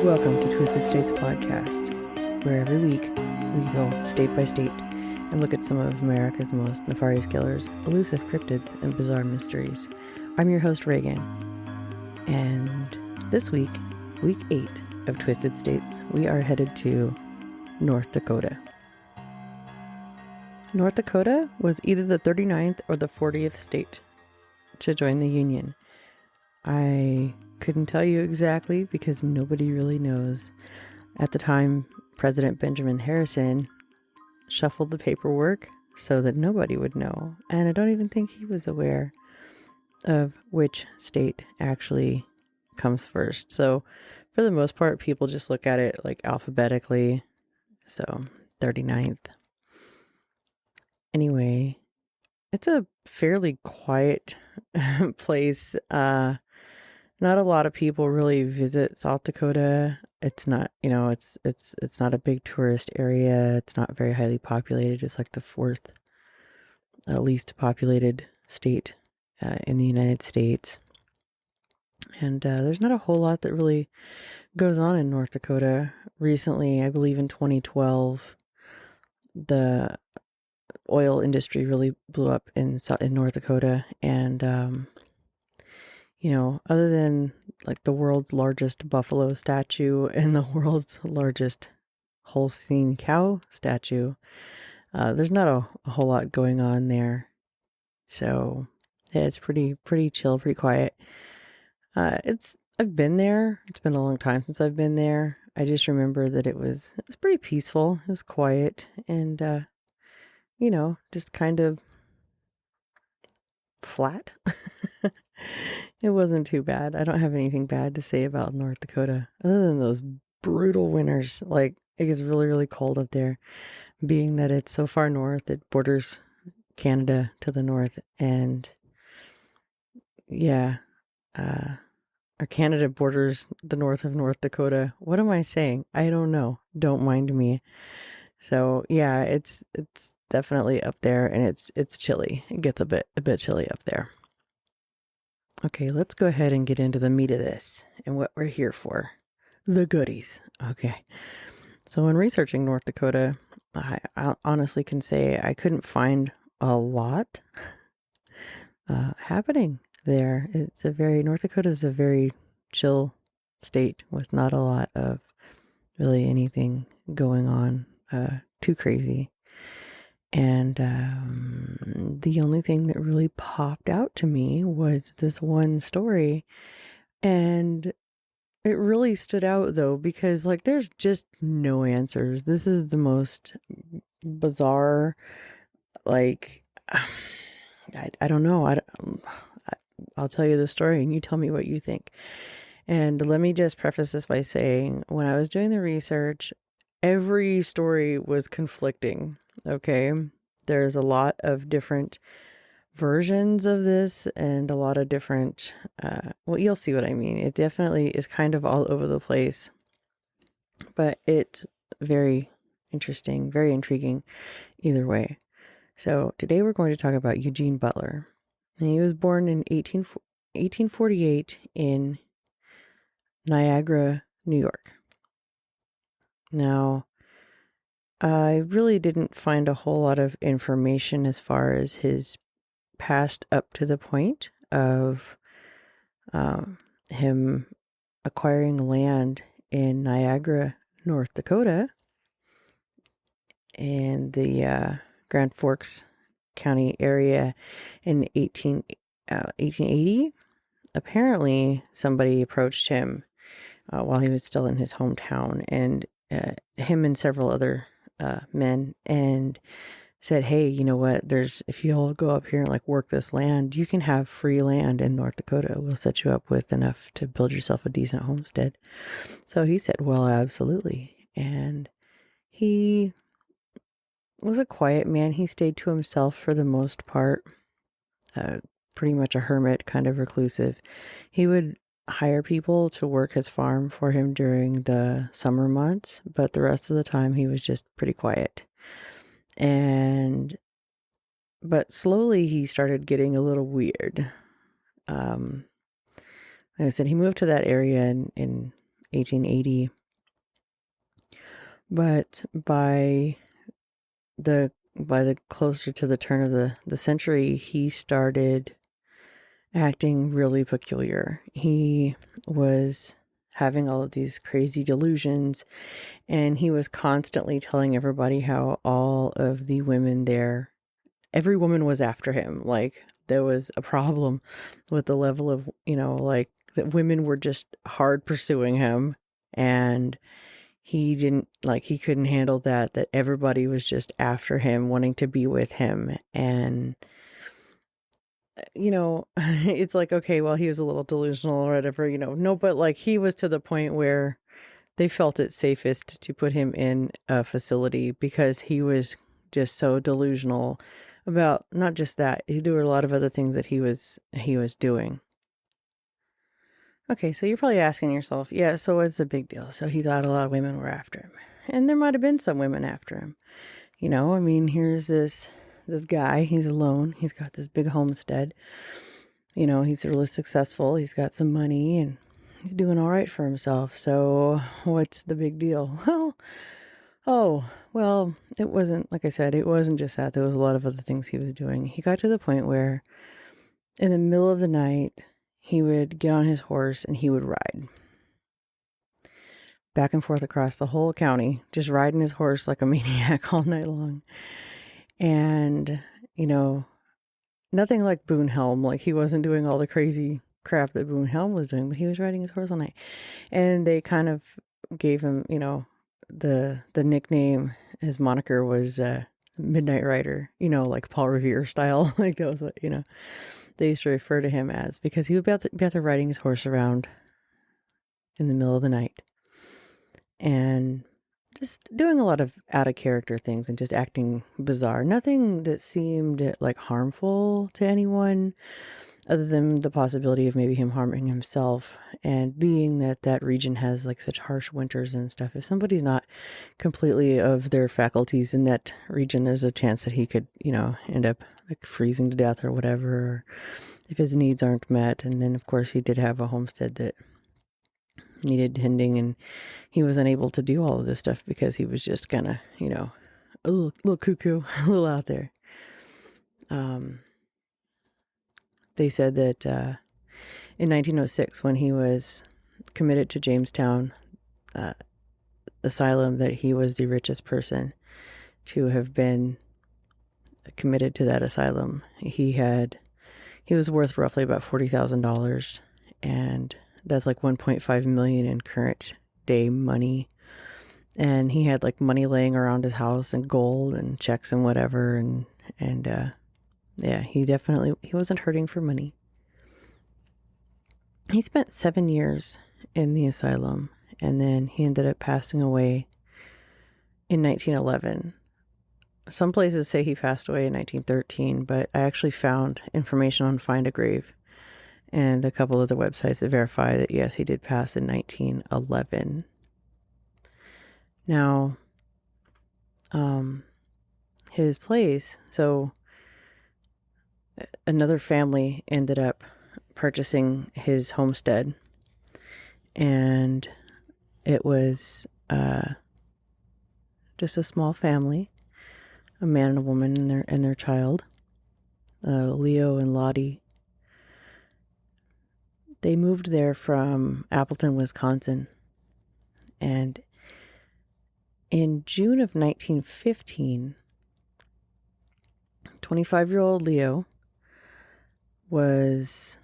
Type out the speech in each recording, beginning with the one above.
Welcome to Twisted States Podcast, where every week we go state by state and look at some of America's most nefarious killers, elusive cryptids, and bizarre mysteries. I'm your host, Reagan, and this week, week 8 of Twisted States, we are headed to North Dakota. North Dakota was either the 39th or the 40th state to join the Union. I couldn't tell you exactly because nobody really knows. At the time, President Benjamin Harrison shuffled the paperwork so that nobody would know. And I don't even think he was aware of which state actually comes first. So for the most part, people just look at it like alphabetically. So 39th. Anyway, it's a fairly quiet place. Not a lot of people really visit South Dakota. It's not, it's not a big tourist area. It's not very highly populated. It's like the fourth least populated state in the United States. And there's not a whole lot that really goes on in North Dakota. Recently, I believe in 2012, the oil industry really blew up in North Dakota. And other than like the world's largest buffalo statue and the world's largest Holstein cow statue, there's not a whole lot going on there. So yeah, it's pretty chill, pretty quiet. I've been there. It's been a long time since I've been there. I just remember that it was pretty peaceful. It was quiet and just kind of flat. It wasn't too bad. I don't have anything bad to say about North Dakota other than those brutal winters. Like, it gets really, really cold up there, being that it's so far north. It borders Canada to the north, and yeah, or Canada borders the north of North Dakota. What am I saying? I don't know. Don't mind me. So yeah, it's definitely up there, and it's chilly. It gets a bit chilly up there. Okay, let's go ahead and get into the meat of this and what we're here for. The goodies. Okay. So when researching North Dakota, I honestly can say I couldn't find a lot happening there. North Dakota is a very chill state with not a lot of really anything going on too crazy. And the only thing that really popped out to me was this one story. And it really stood out, though, because, like, there's just no answers. This is the most bizarre, like, I don't know. I'll tell you the story and you tell me what you think. And let me just preface this by saying, when I was doing the research, every story was conflicting. Okay. There's a lot of different versions of this and a lot of different, you'll see what I mean. It definitely is kind of all over the place, but it's very interesting, very intriguing either way. So today we're going to talk about Eugene Butler. And he was born in 1848 in Niagara, New York. Now, I really didn't find a whole lot of information as far as his past up to the point of him acquiring land in Niagara, North Dakota, in the Grand Forks County area in 1880. Apparently, somebody approached him while he was still in his hometown, and him and several other men, and said, hey, you know what, if you all go up here and like work this land, you can have free land in North Dakota. We'll set you up with enough to build yourself a decent homestead. So he said, well, absolutely. And he was a quiet man. He stayed to himself for the most part, pretty much a hermit, kind of reclusive. He would hire people to work his farm for him during the summer months, but the rest of the time he was just pretty quiet. But slowly he started getting a little weird. Like I said, he moved to that area in 1880. But by the closer to the turn of the century, he started acting really peculiar. He was having all of these crazy delusions, and he was constantly telling everybody how all of the women there, every woman was after him. Like, there was a problem with the level of, like, that women were just hard pursuing him, and he didn't, like, he couldn't handle that everybody was just after him, wanting to be with him. And it's like, okay, well, he was a little delusional or whatever, no, but like, he was to the point where they felt it safest to put him in a facility because he was just so delusional about not just that. He did a lot of other things that he was doing. Okay, so you're probably asking yourself, yeah, so what's the big deal? So he thought a lot of women were after him. And there might have been some women after him. I mean, here's this guy, he's alone. He's got this big homestead. He's really successful. He's got some money and he's doing all right for himself. So what's the big deal? Well, it wasn't, like I said, it wasn't just that. There was a lot of other things he was doing. He got to the point where in the middle of the night, he would get on his horse and he would ride back and forth across the whole county, just riding his horse like a maniac all night long. And, nothing like Boone Helm. Like, he wasn't doing all the crazy crap that Boone Helm was doing, but he was riding his horse all night. And they kind of gave him, the nickname, his moniker was Midnight Rider, like Paul Revere style. Like, that was what, they used to refer to him as, because he would be out there riding his horse around in the middle of the night and just doing a lot of out of character things and just acting bizarre. Nothing that seemed like harmful to anyone other than the possibility of maybe him harming himself. And being that region has like such harsh winters and stuff, if somebody's not completely of their faculties in that region, there's a chance that he could, end up like freezing to death or whatever, or if his needs aren't met. And then of course he did have a homestead that needed tending, and he was unable to do all of this stuff because he was just kind of, a little cuckoo, a little out there. They said that in 1906, when he was committed to Jamestown Asylum, that he was the richest person to have been committed to that asylum. He was worth roughly about $40,000, and that's like 1.5 million in current day money. And he had like money laying around his house and gold and checks and whatever. And yeah, he wasn't hurting for money. He spent 7 years in the asylum, and then he ended up passing away in 1911. Some places say he passed away in 1913, but I actually found information on Find a Grave and a couple of the websites that verify that, yes, he did pass in 1911. Now, his place, so another family ended up purchasing his homestead, and it was just a small family, a man and a woman and their child, Leo and Lottie. They moved there from Appleton, Wisconsin, and in June of 1915, 25-year-old Leo was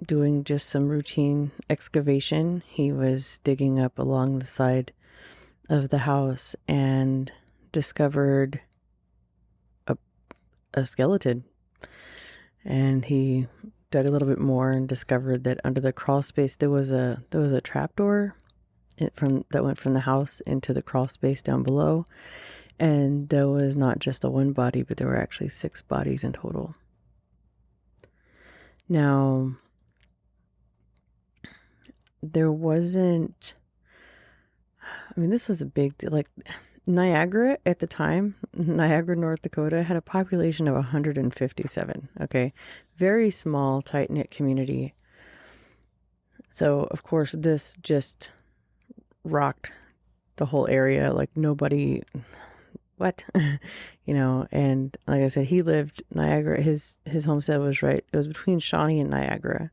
doing just some routine excavation. He was digging up along the side of the house and discovered a skeleton. And he dug a little bit more and discovered that under the crawl space there was a trapdoor that went from the house into the crawl space down below. And there was not just the one body, but there were actually 6 bodies in total. Now, there wasn't, this was a big deal. Like, Niagara at the time, Niagara, North Dakota, had a population of 157, okay? Very small, tight-knit community. So, of course, this just rocked the whole area. Like, nobody, what? And like I said, he lived Niagara. His homestead was right. It was between Shawnee and Niagara.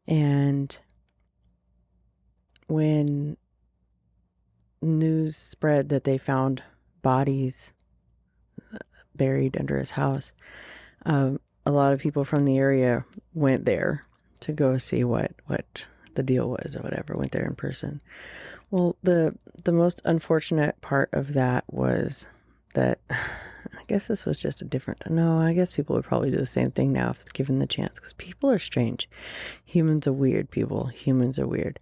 And when news spread that they found bodies buried under his house, a lot of people from the area went there to go see what the deal was or whatever, went there in person. Well, the most unfortunate part of that was that I guess this was just I guess people would probably do the same thing now if given the chance, because people are strange. Humans are weird, people. Humans are weird.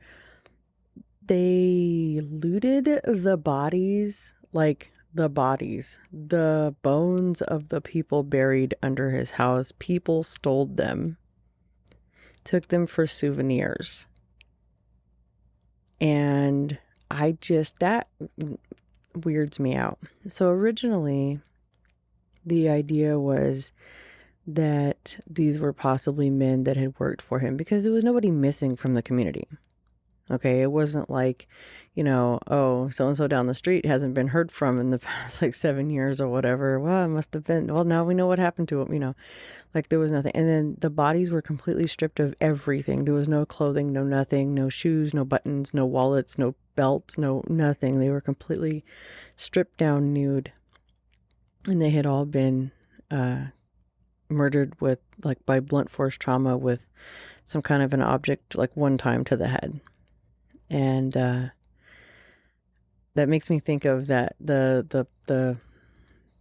They looted the bodies, like the bodies, the bones of the people buried under his house. People stole them, took them for souvenirs. And that weirds me out. So originally, the idea was that these were possibly men that had worked for him, because there was nobody missing from the community. Okay, it wasn't like, oh, so-and-so down the street hasn't been heard from in the past 7 years or whatever. Well, it must have been, well, now we know what happened to him, like there was nothing. And then the bodies were completely stripped of everything. There was no clothing, no nothing, no shoes, no buttons, no wallets, no belts, no nothing. They were completely stripped down, nude. And they had all been murdered with, by blunt force trauma with some kind of an object, one time to the head. And that makes me think of the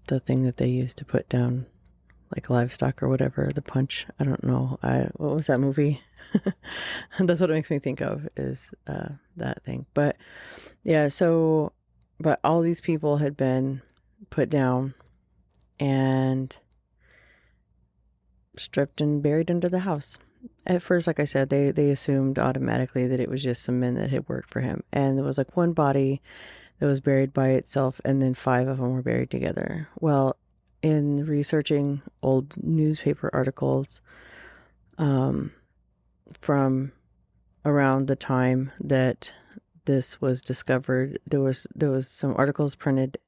thing that they used to put down livestock or whatever, the punch. I don't know. What was that movie? That's what it makes me think of, is that thing. But yeah, but all these people had been put down and stripped and buried under the house. At first, like I said, they assumed automatically that it was just some men that had worked for him. And there was one body that was buried by itself, and then 5 of them were buried together. Well, in researching old newspaper articles from around the time that this was discovered, there was some articles printed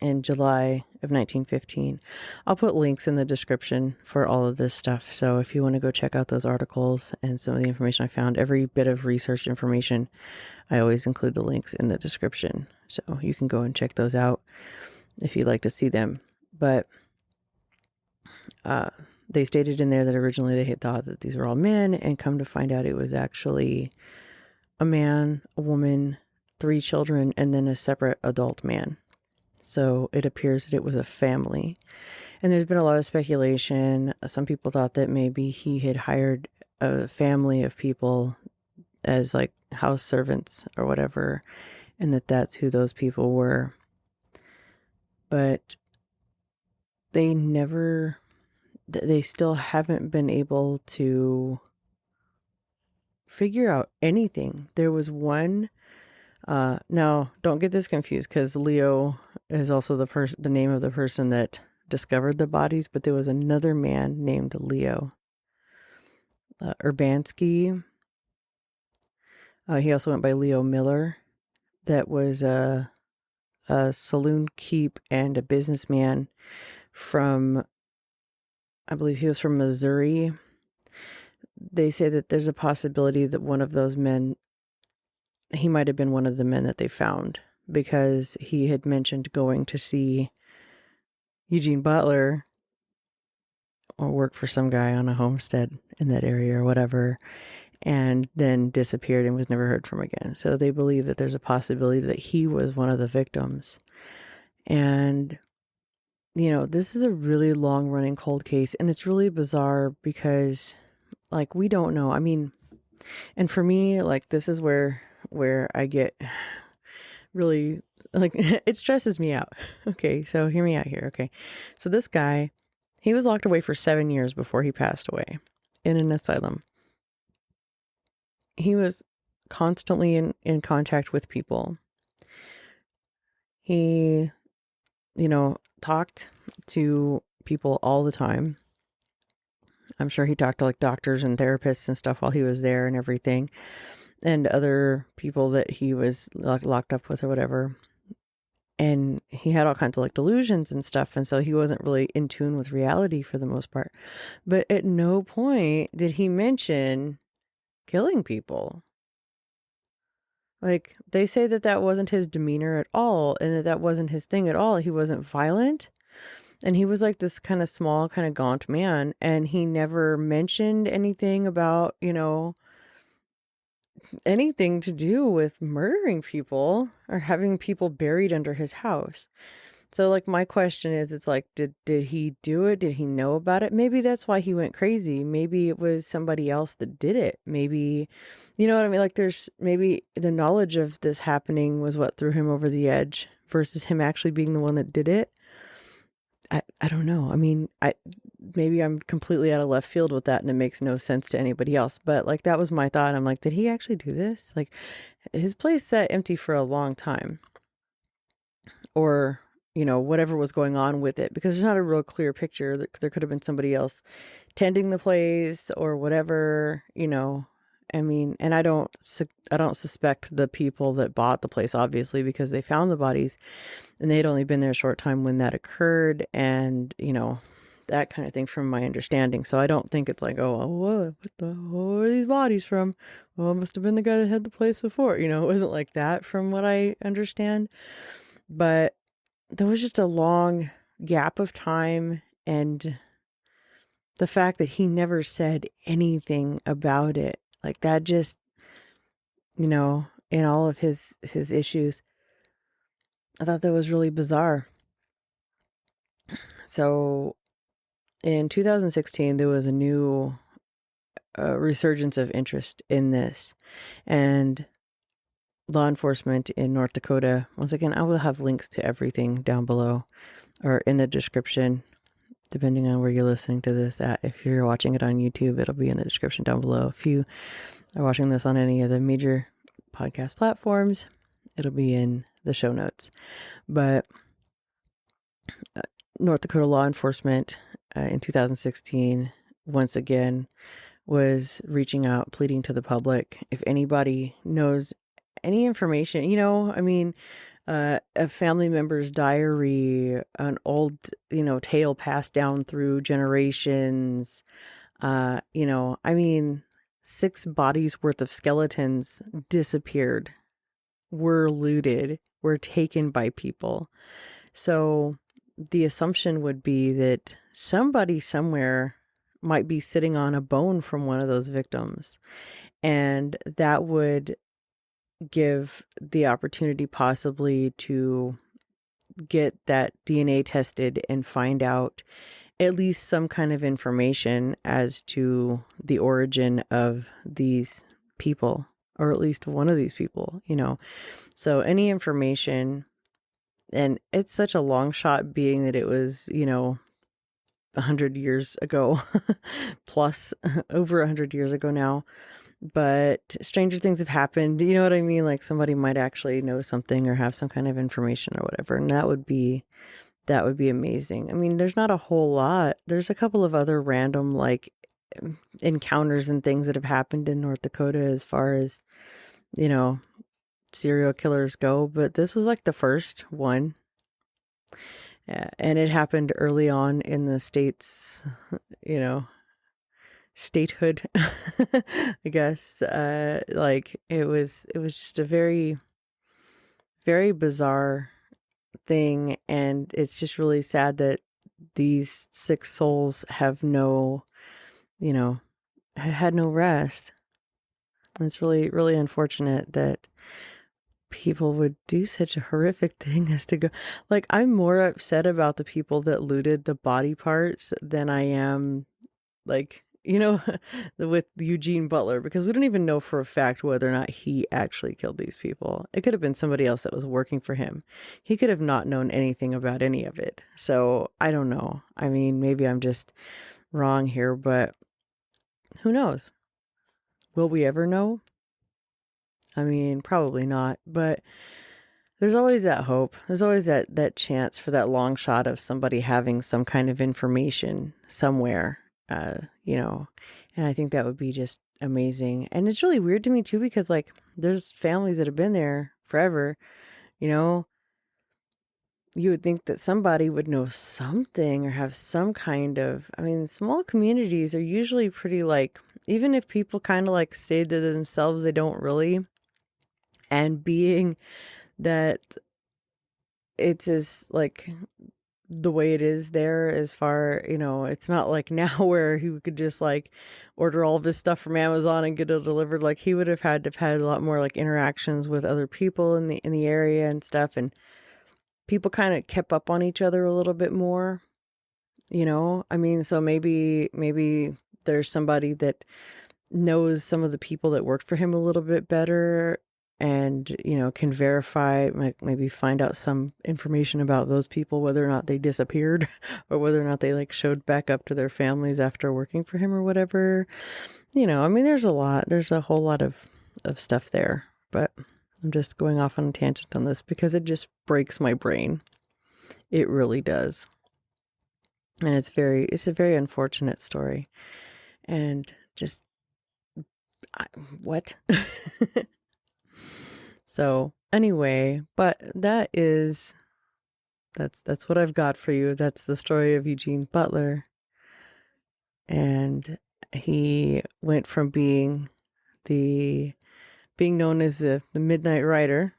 in July of 1915. I'll put links in the description for all of this stuff. So if you want to go check out those articles and some of the information I found, every bit of research information, I always include the links in the description. So you can go and check those out if you'd like to see them. But they stated in there that originally they had thought that these were all men, and come to find out it was actually a man, a woman, 3 children, and then a separate adult man. So it appears that it was a family. And there's been a lot of speculation. Some people thought that maybe he had hired a family of people as house servants or whatever, and that's who those people were. But they still haven't been able to figure out anything. There was one, now don't get this confused, because Leo is also the name of the person that discovered the bodies, but there was another man named Leo Urbanski. He also went by Leo Miller. That was a saloon keep and a businessman from, I believe he was from Missouri. They say that there's a possibility that one of those men, he might have been one of the men that they found, because he had mentioned going to see Eugene Butler or work for some guy on a homestead in that area or whatever, and then disappeared and was never heard from again. So they believe that there's a possibility that he was one of the victims. And, this is a really long running cold case, and it's really bizarre because, we don't know. I mean, and for me, this is where I get really, it stresses me out. Okay, so hear me out here. Okay, so this guy, he was locked away for 7 years before he passed away in an asylum. He was constantly in contact with people. He, talked to people all the time. I'm sure he talked to like doctors and therapists and stuff while he was there and everything, and other people that he was locked up with or whatever. And he had all kinds of like delusions and stuff. And so he wasn't really in tune with reality for the most part. But at no point did he mention killing people. Like, they say that that wasn't his demeanor at all, and that that wasn't his thing at all. He wasn't violent. And he was like this kind of small, kind of gaunt man. And he never mentioned anything about, anything to do with murdering people or having people buried under his house. So like my question is, it's like, did he do it? Did he know about it? Maybe that's why he went crazy. Maybe it was somebody else that did it. Maybe, you know what I mean? Like there's maybe the knowledge of this happening was what threw him over the edge versus him actually being the one that did it. I don't know. I mean, maybe I'm completely out of left field with that and it makes no sense to anybody else. But like that was my thought. I'm like, did he actually do this? Like his place sat empty for a long time. Or, whatever was going on with it, because there's not a real clear picture. There could have been somebody else tending the place or whatever, I mean, and I don't suspect the people that bought the place, obviously, because they found the bodies and they had only been there a short time when that occurred, and that kind of thing from my understanding. So I don't think it's like, oh, what are these bodies from? Well, it must have been the guy that had the place before. It wasn't like that from what I understand. But there was just a long gap of time, and the fact that he never said anything about it, like that just, in all of his issues, I thought that was really bizarre. So in 2016, there was a new resurgence of interest in this, and law enforcement in North Dakota, once again, I will have links to everything down below or in the description, depending on where you're listening to this at. If you're watching it on YouTube, it'll be in the description down below. If you are watching this on any of the major podcast platforms, it'll be in the show notes. But North Dakota law enforcement in 2016, once again, was reaching out, pleading to the public. If anybody knows any information, a family member's diary, an old, tale passed down through generations, 6 bodies worth of skeletons disappeared, were looted, were taken by people. So the assumption would be that somebody somewhere might be sitting on a bone from one of those victims, and that would give the opportunity possibly to get that DNA tested and find out at least some kind of information as to the origin of these people, or at least one of these people, So any information, and it's such a long shot being that it was, 100 years ago, plus over 100 years ago now. But stranger things have happened. You know what I mean? Like somebody might actually know something or have some kind of information or whatever. And that would be amazing. I mean, there's not a whole lot. There's a couple of other random like encounters and things that have happened in North Dakota as far as, serial killers go. But this was like the first one. Yeah, and it happened early on in the state's, statehood, I guess. Like it was just a very, very bizarre thing, and it's just really sad that these 6 souls have had no rest. And it's really, really unfortunate that people would do such a horrific thing as to go. Like, I'm more upset about the people that looted the body parts than I am, like, with Eugene Butler, because we don't even know for a fact whether or not he actually killed these people. It could have been somebody else that was working for him. He could have not known anything about any of it. So I don't know. I mean, maybe I'm just wrong here, but who knows? Will we ever know? I mean, probably not, but there's always that hope. There's always that chance for that long shot of somebody having some kind of information somewhere. you know, and I think that would be just amazing. And it's really weird to me too, because like there's families that have been there forever, you know. You would think that somebody would know something or have some kind of, I mean, small communities are usually pretty like, even if people kind of like stay to themselves, they don't really. And being that it's as like the way it is there, as far, you know, it's not like now where he could just like order all of his stuff from Amazon and get it delivered. Like he would have had to have had a lot more like interactions with other people in the area and stuff, and people kind of kept up on each other a little bit more, you know. I mean, so maybe there's somebody that knows some of the people that worked for him a little bit better, and, you know, can verify, maybe find out some information about those people, whether or not they disappeared or whether or not they like showed back up to their families after working for him or whatever. You know, I mean, there's a whole lot of stuff there, but I'm just going off on a tangent on this because it just breaks my brain. It really does. And it's a very unfortunate story. And just, what? So anyway, but that's what I've got for you. That's the story of Eugene Butler. And he went from being known as the Midnight Rider,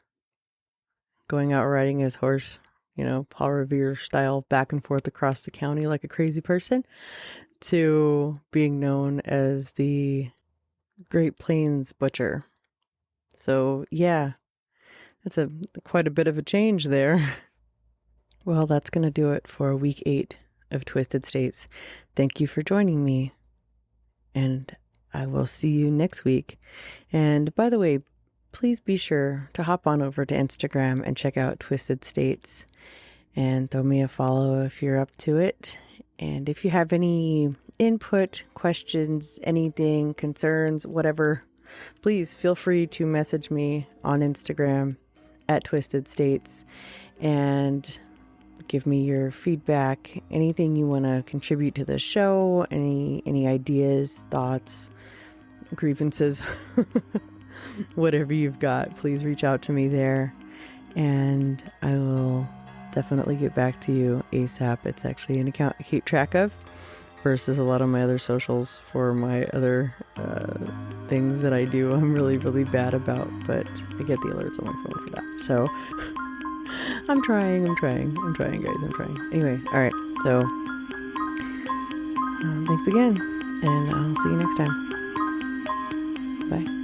going out riding his horse, you know, Paul Revere style, back and forth across the county like a crazy person, to being known as the Great Plains Butcher. So yeah, that's quite a bit of a change there. Well, that's going to do it for week 8 of Twisted States. Thank you for joining me, and I will see you next week. And by the way, please be sure to hop on over to Instagram and check out Twisted States and throw me a follow if you're up to it. And if you have any input, questions, anything, concerns, whatever, please feel free to message me on Instagram at Twisted States and give me your feedback, anything you want to contribute to the show, any ideas, thoughts, grievances, whatever you've got, please reach out to me there, and I will definitely get back to you ASAP. It's actually an account I keep track of versus a lot of my other socials for my other things that I do. I'm really, really bad about, but I get the alerts on my phone for that. So I'm trying, guys. I'm trying. Anyway, all right. So thanks again, and I'll see you next time. Bye.